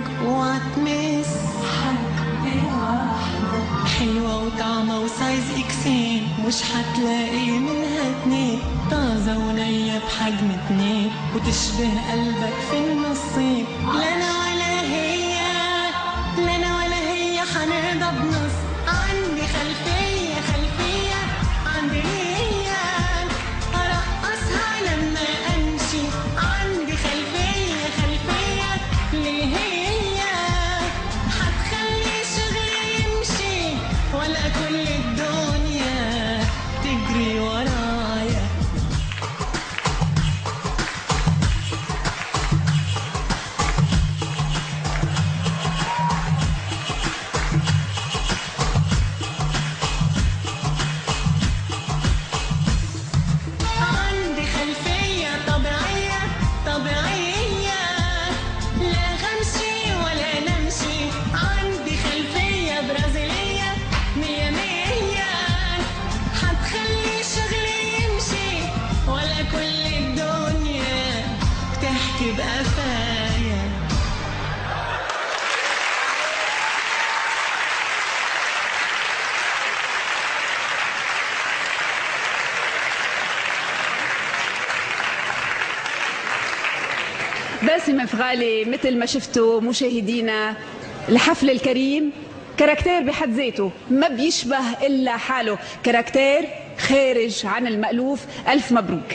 عمرك وعتمس حبة واحدة حلوة وطعمة وسايز اكسين، مش حتلاقي منها اتنين، طازة ونية بحجم اتنين، وتشبه قلبك في النصين. لنا ولا هي، لنا ولا هي حنرضى بنص. عندي خلفية خلفية عندي هي، أرقصها لما أمشي. عندي خلفية خلفية اللي هي حتخلي شغلي يمشي، ولا كل الدنيا تجري ورايا. عندي خلفية طبيعية طبيعية، لا غمشي ولا نمشي. عندي خلفية برازيلية مية مية، حتخلي شغلي يمشي، ولا كل الدنيا تحكي بقفايا. باسم فغالي مثل ما شفتوا مشاهدينا الحفل الكريم كاركتير بحد ذاته، ما بيشبه إلا حاله، كاركتير خارج عن المألوف. ألف مبروك.